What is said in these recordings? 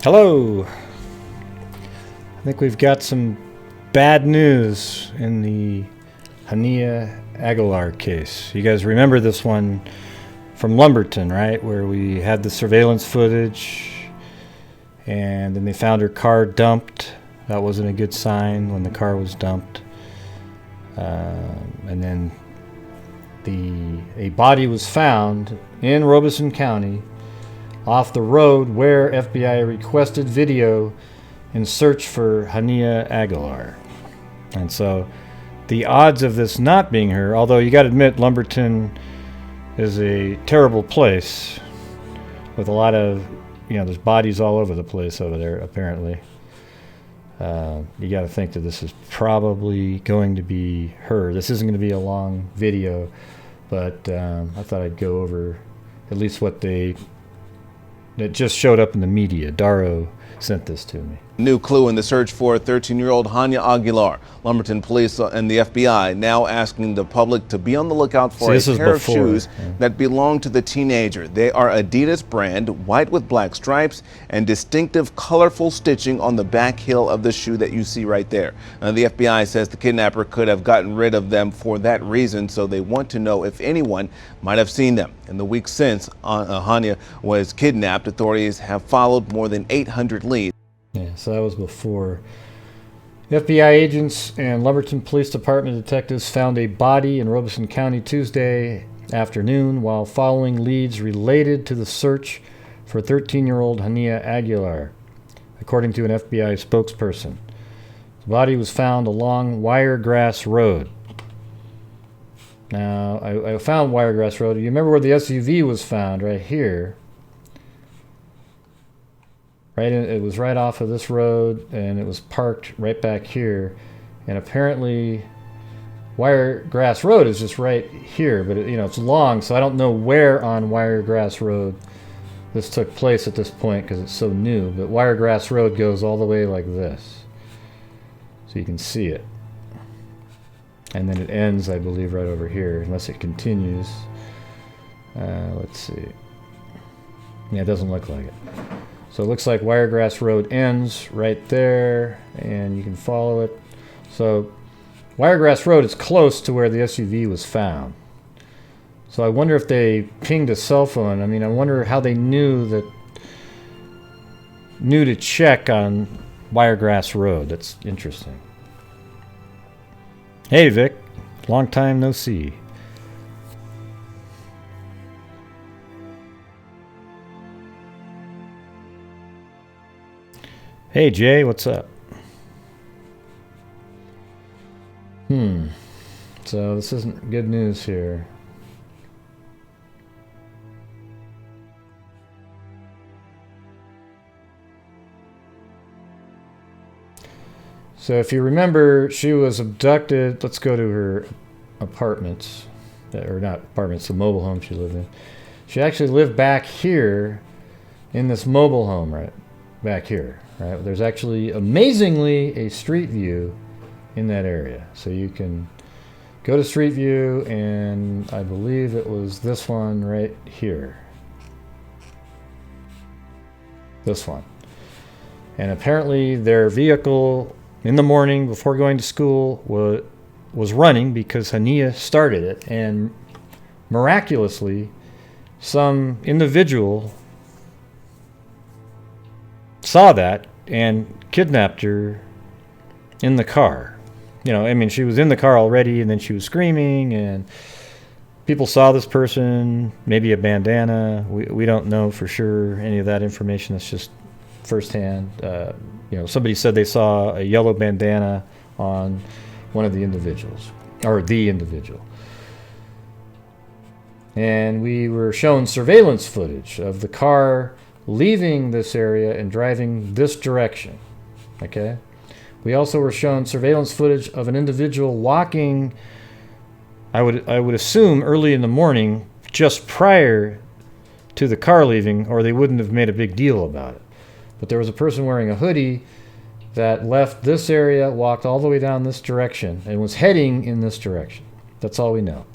Hello. I think we've got some bad news in the Hania Aguilar case. You guys remember this one from Lumberton, right? Where we had the surveillance footage and then they found her car dumped. That wasn't a good sign when the car was dumped. And then a body was found in Robeson County off the road where FBI requested video in search for Hania Aguilar. And so the odds of this not being her, although you got to admit Lumberton is a terrible place with a lot of, there's bodies all over the place over there apparently. You got to think that this is probably going to be her. This isn't going to be a long video, but I thought I'd go over at least what that just showed up in the media. Darrow sent this to me. New clue in the search for 13-year-old Hania Aguilar. Lumberton police and the FBI now asking the public to be on the lookout for a pair of shoes that belong to the teenager. They are Adidas brand, white with black stripes and distinctive colorful stitching on the back heel of the shoe that you see right there. The FBI says the kidnapper could have gotten rid of them for that reason, so they want to know if anyone might have seen them. In the weeks since Hania was kidnapped, authorities have followed more than 800 leads. Yeah, so that was before. FBI agents and Lumberton Police Department detectives found a body in Robeson County Tuesday afternoon while following leads related to the search for 13-year-old Hania Aguilar, according to an FBI spokesperson. The body was found along Wiregrass Road. Now, I found Wiregrass Road. You remember where the SUV was found? Right here. It was right off of this road, and it was parked right back here. And apparently, Wiregrass Road is just right here, but it's long, so I don't know where on Wiregrass Road this took place at this point because it's so new. But Wiregrass Road goes all the way like this, so you can see it. And then it ends, I believe, right over here, unless it continues. Let's see. Yeah, it doesn't look like it. So it looks like Wiregrass Road ends right there, and you can follow it. So Wiregrass Road is close to where the SUV was found. So I wonder if they pinged a cell phone. I wonder how they knew to check on Wiregrass Road. That's interesting. Hey, Vic. Long time no see. Hey Jay, what's up? So this isn't good news here. So if you remember, she was abducted. Let's go to her apartments. Or not apartments, the mobile home she lived in. She actually lived back here in this mobile home right back here. Right, there's actually, amazingly, a street view in that area. So you can go to Street View, and I believe it was this one right here. This one. And apparently their vehicle in the morning before going to school was running because Hania started it. And miraculously, some individual saw that and kidnapped her in the car. She was in the car already, and then she was screaming, and people saw this person, maybe a bandana. We don't know for sure any of that information. That's just firsthand. Somebody said they saw a yellow bandana on one of the individuals, or the individual. And we were shown surveillance footage of the car leaving this area and driving this direction. Okay? We also were shown surveillance footage of an individual walking, I would assume early in the morning, just prior to the car leaving, or they wouldn't have made a big deal about it. But there was a person wearing a hoodie that left this area, walked all the way down this direction, and was heading in this direction. That's all we know.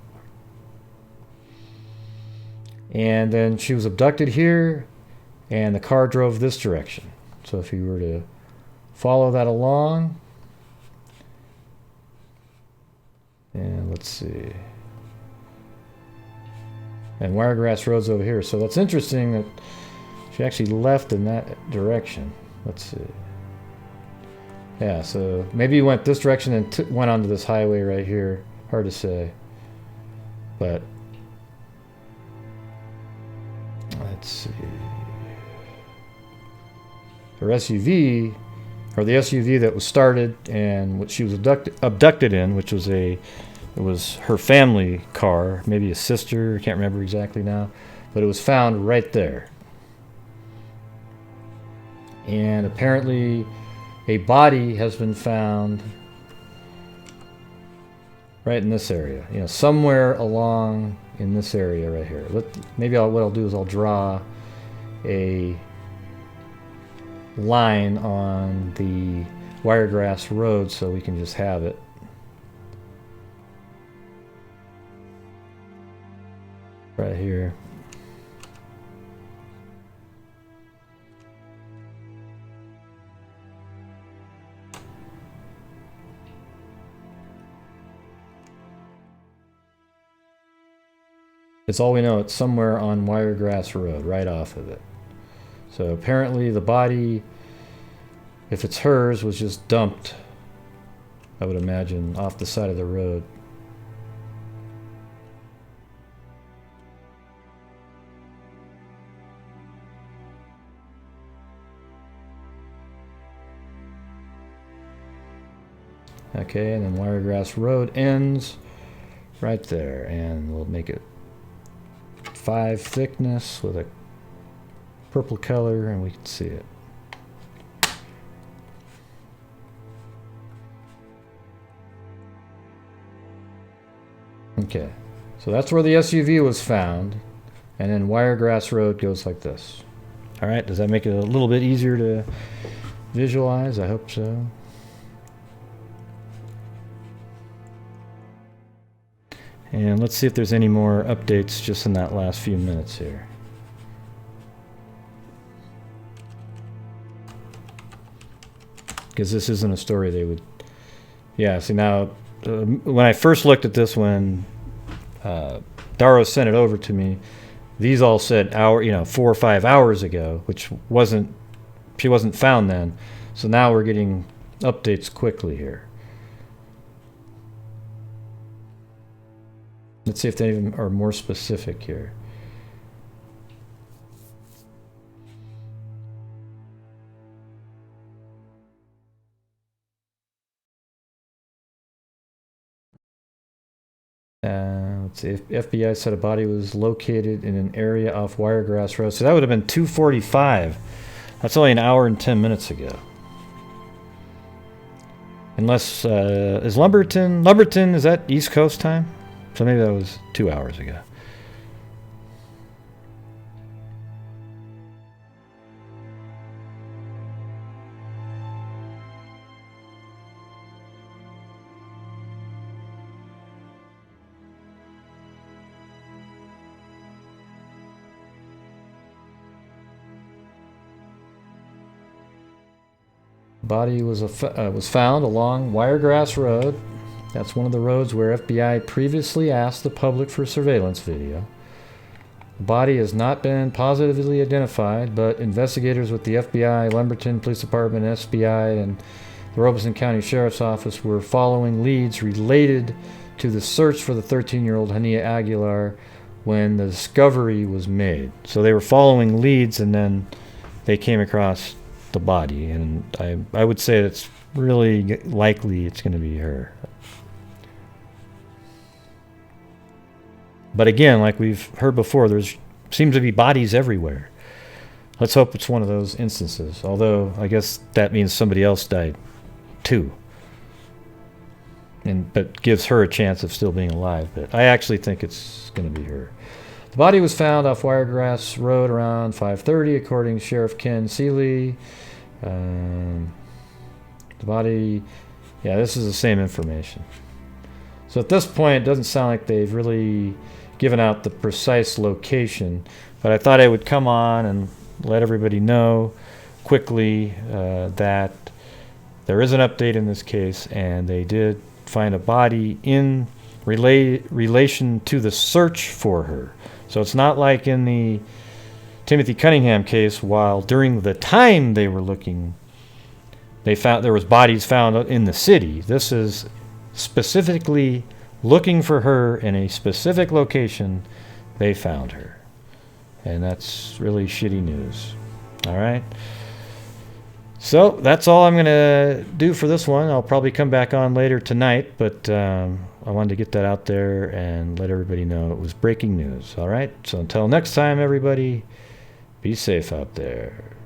And then she was abducted here, and the car drove this direction. So if you were to follow that along, and let's see, and Wiregrass Road's over here. So that's interesting that she actually left in that direction. Let's see. Yeah, so maybe you went this direction and went onto this highway right here. Hard to say. But let's see. Her SUV, or the SUV that was started and what she was abducted in, which was it was her family car, maybe a sister, I can't remember exactly now, but it was found right there. And apparently a body has been found right in this area, somewhere along in this area right here. Maybe what I'll do is I'll draw a line on the Wiregrass Road so we can just have it. Right here. It's all we know. It's somewhere on Wiregrass Road, right off of it. So apparently the body, if it's hers, was just dumped, I would imagine, off the side of the road. Okay, and then Wiregrass Road ends right there, and we'll make it 5 thickness with a purple color, and we can see it. Okay, so that's where the SUV was found, and then Wiregrass Road goes like this. All right, does that make it a little bit easier to visualize? I hope so. And let's see if there's any more updates just in that last few minutes here. Because this isn't a story they would... Yeah, see now, when I first looked at this, when Daro sent it over to me, these all said 4 or 5 hours ago, which she wasn't found then. So now we're getting updates quickly here. Let's see if they even are more specific here. Let's see. If FBI said a body was located in an area off Wiregrass Road. So that would have been 2:45. That's only an hour and 10 minutes ago. Unless, is Lumberton, is that East Coast time? So maybe that was 2 hours ago. Body was found along Wiregrass Road. That's one of the roads where FBI previously asked the public for surveillance video. The body has not been positively identified, but investigators with the FBI, Lumberton Police Department, SBI, and the Robeson County Sheriff's Office were following leads related to the search for the 13-year-old Hania Aguilar when the discovery was made. So they were following leads, and then they came across the body, and I would say it's really likely it's going to be her. But again, like we've heard before, seems to be bodies everywhere. Let's hope it's one of those instances. Although I guess that means somebody else died too, but gives her a chance of still being alive. But I actually think it's going to be her. The body was found off Wiregrass Road around 5:30, according to Sheriff Ken Seeley. The body, yeah, this is the same information. So at this point, it doesn't sound like they've really given out the precise location, but I thought I would come on and let everybody know quickly that there is an update in this case, and they did find a body in relation to the search for her. So it's not like in the Timothy Cunningham case, while during the time they were looking, they found there was bodies found in the city. This is specifically looking for her in a specific location. They found her, and that's really shitty news. All right. So that's all I'm going to do for this one. I'll probably come back on later tonight, but I wanted to get that out there and let everybody know it was breaking news. All right. So until next time, everybody, be safe out there.